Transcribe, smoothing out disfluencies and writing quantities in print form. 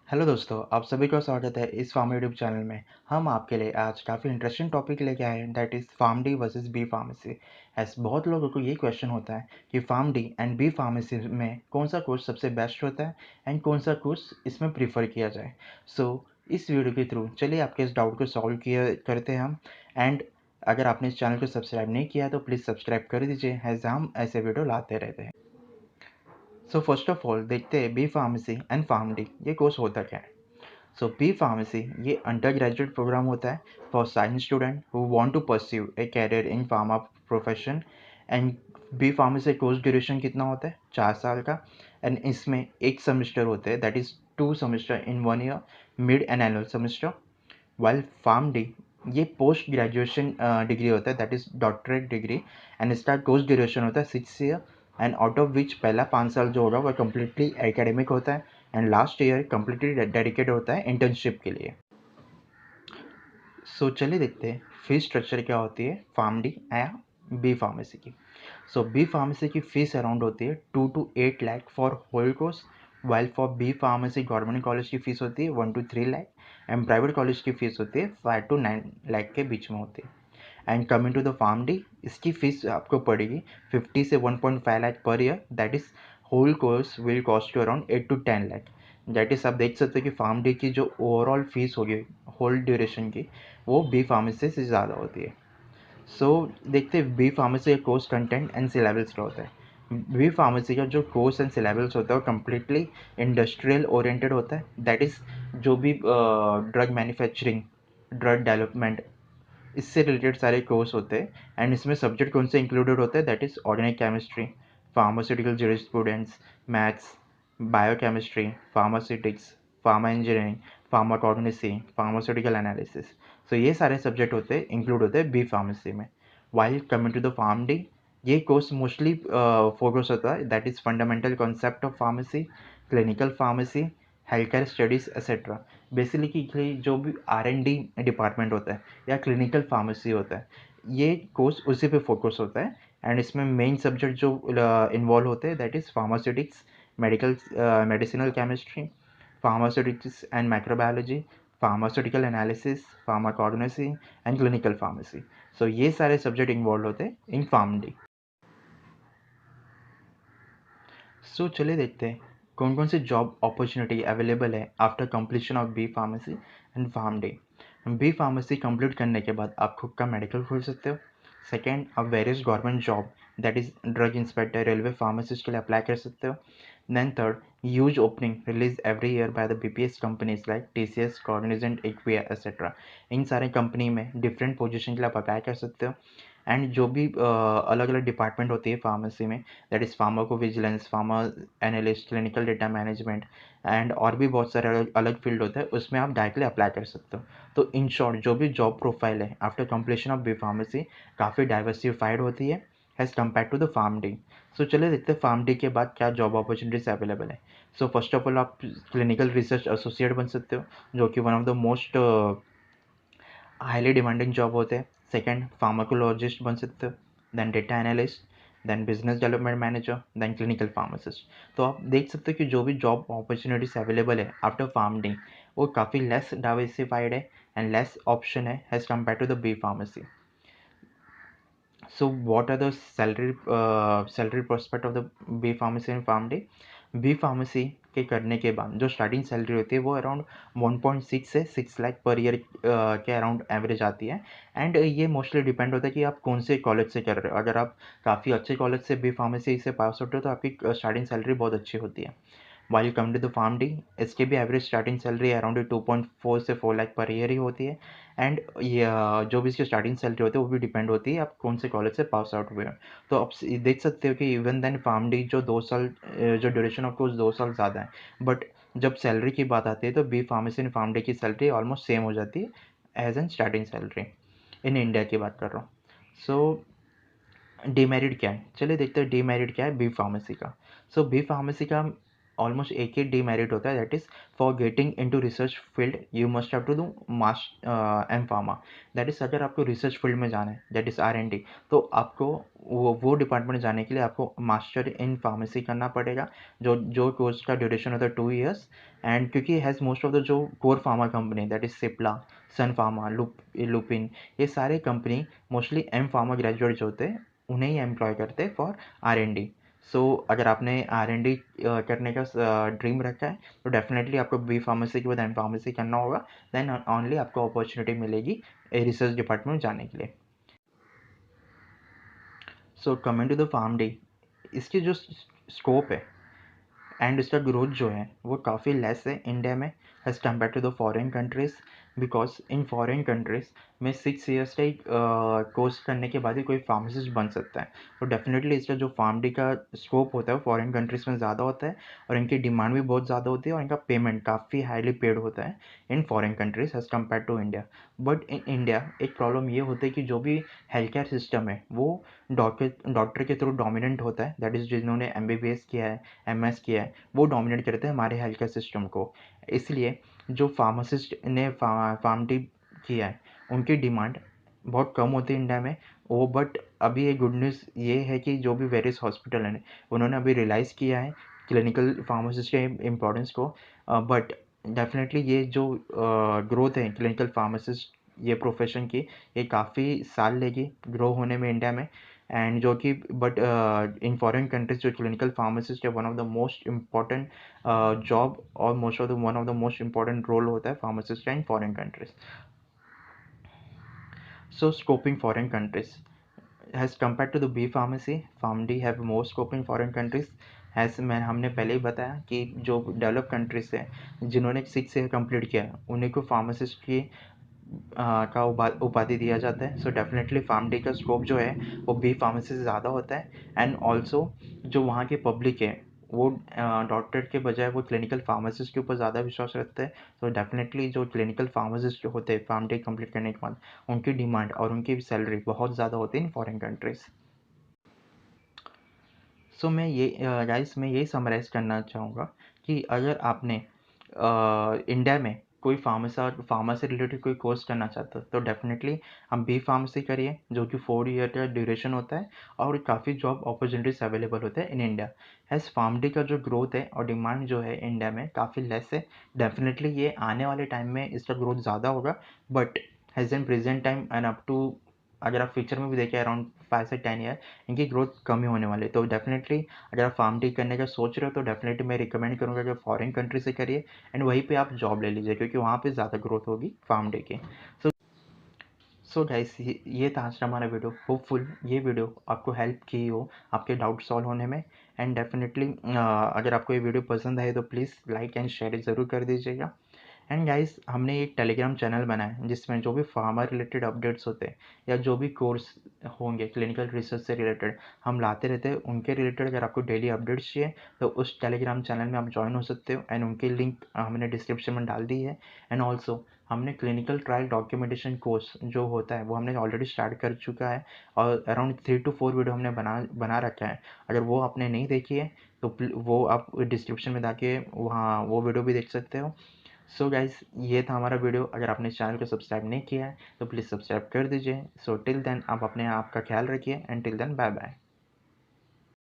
Hello दोस्तों, आप सभी का स्वागत है इस फार्म यूट्यूब चैनल में। हम आपके लिए आज काफ़ी इंटरेस्टिंग टॉपिक लेके आए हैं, that is Pharm D versus B pharmacy. ऐसे बहुत लोगों को ये क्वेश्चन होता है कि farm D and B pharmacy में कौन सा कोर्स सबसे बेस्ट होता है एंड कौन सा कोर्स इसमें प्रीफर किया जाए। इस वीडियो के थ्रू चलिए आपके इस डाउट को सॉल्व किया करते हैं हम। एंड अगर आपने इस चैनल को सब्सक्राइब नहीं किया तो प्लीज़ सब्सक्राइब कर दीजिए, एज हम ऐसे वीडियो लाते रहते हैं। फर्स्ट ऑफ ऑल देखते हैं B pharmacy and farm D ये कोर्स होता क्या है। बी फार्मेसी ये अंडर ग्रेजुएट प्रोग्राम होता है for science student who want to pursue a career in pharma profession. And B pharmacy course duration कितना होता है, 4 साल का। एंड इसमें एक सेमेस्टर होते हैं, that is 2 semester in 1 year, mid and annual semester. While farm D ये पोस्ट ग्रेजुएशन डिग्री होता है, that is doctorate degree. And इसका कोर्स ड्यूरेशन होता है 6 year, and out of which पहला 5 साल जो होगा वह कम्प्लीटली एकेडमिक होता है and last year completely dedicate होता है इंटर्नशिप के लिए। चलिए देखते हैं फीस स्ट्रक्चर क्या होती है फार्म डी या बी फार्मेसी की। बी फार्मेसी की फ़ीस अराउंड होती है 2 to 8 lakh for whole course, while for B pharmacy government college की फ़ीस होती है 1 to 3 lakh and private college की फ़ीस होती है 5 to 9 लाख के बीच में होती है। And coming to the farm D, इसकी फ़ीस आपको पड़ेगी 50 से 1.5 lakh per year, that is whole course will cost you around 8 to 10 lakh. That is आप देख सकते हो कि फार्म डी की जो ओवरऑल फ़ीस होगी होल ड्यूरेशन की वो बी फार्मेसी से ज़्यादा होती है। देखते हैं बी फार्मेसी का कोर्स कंटेंट एंड सिलेबस क्या होता है। बी फार्मेसी का जो कोर्स एंड सिलेबस होता है वो कम्प्लीटली इंडस्ट्रियल ओरिएंटेड होता है, दैट इज़ जो भी ड्रग मैन्युफैक्चरिंग, ड्रग डेवलपमेंट, इससे रिलेटेड सारे कोर्स होते हैं। एंड इसमें सब्जेक्ट कौन से इंक्लूडेड होते हैं, that is organic chemistry, pharmaceutical jurisprudence, maths, biochemistry, pharmaceutics, pharma engineering, pharmacognosy, pharmaceutical analysis. ये सारे सब्जेक्ट होते हैं इंक्लूड होते हैं बी फार्मेसी में। While coming to the farm D, ये कोर्स मोस्टली फोकस होता है, that is fundamental concept of pharmacy, clinical pharmacy, health care studies etcetera. Basically जो भी R&D डिपार्टमेंट होता है या क्लिनिकल फार्मेसी होता है, ये कोर्स उसी पे फोकस होता है। एंड इसमें मेन सब्जेक्ट जो इन्वॉल्व होते हैं that is pharmaceutics, medicinal chemistry, pharmaceutics and microbiology, pharmaceutical analysis, pharmacognosy and clinical pharmacy. ये सारे सब्जेक्ट इन्वॉल्व होते हैं इन फार्म डी। चलिए देखते हैं कौन कौन सी जॉब अपॉर्चुनिटी अवेलेबल है after completion of B pharmacy and farm D. B pharmacy complete करने के बाद आप खुद का मेडिकल खोल सकते हो। सेकेंड, आप various government job that is drug inspector, railway pharmacist के लिए अप्लाई कर सकते हो। Then third, huge opening release every year by the BPS companies like TCS, Cognizant, एक्विया एक्सेट्रा। इन सारे कंपनी में डिफरेंट पोजीशन के लिए आप अप्लाई कर सकते हो। एंड जो भी अलग अलग डिपार्टमेंट होती है फार्मेसी में, that is pharmacovigilance, pharma analyst, clinical data management and और भी बहुत सारे अलग अलग फील्ड होता है, उसमें आप डायरेक्टली अप्लाई कर सकते हो। तो इन शॉर्ट जो भी जॉब प्रोफाइल है after completion of B pharmacy काफ़ी डाइवर्सिफाइड होती है as compare to the farm D. चलिए देखते हैं फार्म डी के बाद क्या जॉब अपॉर्चुनिटीज अवेलेबल है। फर्स्ट ऑफ ऑल आप क्लिनिकल रिसर्च एसोसिएट बन सकते हो, जो कि one of the most highly demanding job होते हैं। सेकेंड, फार्माकोलॉजिस्ट बन सकते हो, then data analyst, then business development manager, then clinical pharmacist. तो आप देख सकते हो कि जो भी जॉब अपॉर्चुनिटीज अवेलेबल है आफ्टर फार्म डी वो काफ़ी लेस डाइवर्सिफाइड है एंड लेस ऑप्शन है as compare to the B pharmacy. What are the salary prospect of the B pharmacy and farm D. B pharmacy के करने के बाद जो स्टार्टिंग सैलरी होती है वो अराउंड 1.6 से 6 लाख पर ईयर के अराउंड एवरेज आती है। एंड ये मोस्टली डिपेंड होता है कि आप कौन से कॉलेज से कर रहे हो। अगर आप काफ़ी अच्छे कॉलेज से बी फार्मेसी से पास आउट हो तो आपकी स्टार्टिंग सैलरी बहुत अच्छी होती है। While come to the farm D, इसके भी एवरेज स्टार्टिंग सैलरी अराउंड 2.4 से 4 लाख पर ईयर ही होती है। एंड ये जो भी इसकी स्टार्टिंग सैलरी होती है वो भी डिपेंड होती है आप कौन से कॉलेज से पास आउट हुए हो। तो आप देख सकते हो कि इवन देन फार्म डी जो 2 साल जो ड्यूरेशन ऑफ कोर्स 2 साल ज़्यादा है, बट जब सैलरी की बात आती है तो B pharmacy and farm D की सैलरी ऑलमोस्ट सेम हो जाती है as an starting salary. In India की बात कर रहा हूँ। डीमेरिट क्या है, चलिए देखते हैं डीमेरिट क्या है बी फार्मेसी का। बी फार्मेसी का ऑलमोस्ट एक ही डीमेरिट होता है, that is for getting into research field you must have to do M pharma. That is अगर आपको रिसर्च फील्ड में जाना है, दैट इज़ R&D, तो आपको वो डिपार्टमेंट जाने के लिए आपको मास्टर इन फार्मेसी करना पड़ेगा, जो कोर्स का ड्यूरेशन होता है 2 ईयर्स। एंड क्योंकि हैज़ मोस्ट ऑफ द जो core pharma company that is Cipla, Sun Pharma, Lupin, ये सारे company mostly M pharma graduate जो होते हैं उन्हें ही एम्प्लॉय करते हैं फॉर R&D। सो अगर आपने R&D करने का ड्रीम रखा है तो डेफिनेटली आपको बी फार्मेसी के बाद एम फार्मेसी करना होगा, देन ओनली आपको अपॉर्चुनिटी मिलेगी रिसर्च डिपार्टमेंट जाने के लिए। So coming to the farm D, इसकी जो स्कोप है एंड इसका ग्रोथ जो है वो काफ़ी लेस है इंडिया में as compare to the foreign countries, because in foreign countries में 6 ईयर्स का एक कोर्स करने के बाद ही कोई फार्मासिस्ट बन सकता है। तो डेफिनेटली इसका जो फार्म डी का स्कोप होता है वो फॉरेन कंट्रीज़ में ज़्यादा होता है और इनकी डिमांड भी बहुत ज़्यादा होती है और इनका पेमेंट काफ़ी हाईली पेड होता है in foreign countries as compare to India. But in India एक प्रॉब्लम ये होती है कि जो भी हेल्थ केयर सिस्टम है वो डॉक्टर के थ्रू डोमिनेंट होता है, दैट इज़ जिन्होंने MBBS किया है, MS किया है, वो डोमिनेट करते हैं हमारे हेल्थ केयर सिस्टम को। इसलिए जो फार्मासिस्ट ने फार्म डी किया है उनकी डिमांड बहुत कम होती है इंडिया में। वो बट अभी एक गुड न्यूज़ ये है कि जो भी वेरियस हॉस्पिटल हैं उन्होंने अभी रियलाइज़ किया है क्लिनिकल फार्मासिस्ट के इम्पोर्टेंस को। बट डेफिनेटली ये जो ग्रोथ है क्लिनिकल फार्मासिस्ट ये प्रोफेशन की, ये काफ़ी साल लेगी ग्रो होने में इंडिया में। एंड जो कि बट इन फॉरेन कंट्रीज जो क्लिनिकल फार्मासिस्ट है one of the most important job और one of the most important role होता है फार्मासिस्ट का in foreign countries. So scope in foreign countries as compared to the B pharmacy, PharmD have more scope in foreign countries। as मैं हमने पहले ही बताया कि जो डेवलप कंट्रीज हैं जिन्होंने 6 ईयर कंप्लीट किया उन्हीं को फार्मासिस्ट की का उपाधि दिया जाता है। सो डेफिनेटली फार्म डी का स्कोप जो है वो बी फार्मेसी से ज़्यादा होता है। एंड ऑल्सो जो वहाँ के पब्लिक है वो डॉक्टर के बजाय वो क्लिनिकल फार्मासिस्ट के ऊपर ज़्यादा विश्वास रखते हैं। तो डेफिनेटली जो क्लिनिकल फार्मासिस्ट जो होते हैं फार्म डी कंप्लीट करने के बाद उनकी डिमांड और उनकी सैलरी बहुत ज़्यादा होती है इन फॉरेन कंट्रीज़। सो मैं ये गाइस मैं यही समराइज़ करना चाहूँगा कि अगर आपने इंडिया में कोई फार्मा से रिलेटेड कोई कोर्स करना चाहते हो तो डेफिनेटली आप बी फार्मेसी करिए, जो कि 4 ईयर का ड्यूरेशन होता है और काफ़ी जॉब अपॉर्चुनिटीज़ अवेलेबल होते हैं in India. As pharm D का जो ग्रोथ है और डिमांड जो है इंडिया में काफ़ी लेस है। डेफिनेटली ये आने वाले टाइम में इसका ग्रोथ ज़्यादा होगा, but as an present time and up to अगर आप फ्यूचर में भी देखें अराउंड 5 से 10 ईयर इनकी ग्रोथ कम ही होने वाली है। तो डेफिनेटली अगर आप फार्म डी करने का सोच रहे हो तो डेफिनेटली मैं रिकमेंड करूँगा कि फॉरेन कंट्री से करिए एंड वहीं पे आप जॉब ले लीजिए, क्योंकि वहाँ पे ज़्यादा ग्रोथ होगी फार्म डे की। सो सो गाइस ये था आज का हमारा वीडियो। होपफुल ये वीडियो आपको हेल्प की हो आपके डाउट सॉल्व होने में। एंड डेफिनेटली अगर आपको ये वीडियो पसंद आए तो प्लीज़ लाइक एंड शेयर ज़रूर कर दीजिएगा। एंड गाइस हमने एक टेलीग्राम चैनल बनाया है जिसमें जो भी फार्मा रिलेटेड अपडेट्स होते हैं या जो भी कोर्स होंगे क्लिनिकल रिसर्च से रिलेटेड हम लाते रहते हैं, उनके रिलेटेड अगर आपको डेली अपडेट्स चाहिए तो उस टेलीग्राम चैनल में आप ज्वाइन हो सकते हो एंड उनकी लिंक हमने डिस्क्रिप्शन में डाल दी है। एंड ऑल्सो हमने क्लिनिकल ट्रायल डॉक्यूमेंटेशन कोर्स जो होता है वो हमने ऑलरेडी स्टार्ट कर चुका है और अराउंड 3 to 4 वीडियो हमने बना रखा है। अगर वो आपने नहीं देखी है तो वो आप डिस्क्रिप्शन में जाके वहाँ वो वीडियो भी देख सकते हो। सो गाइस ये था हमारा वीडियो। अगर आपने चैनल को सब्सक्राइब नहीं किया है तो प्लीज़ सब्सक्राइब कर दीजिए। सो टिल देन आप अपने आप का ख्याल रखिए and till then bye bye.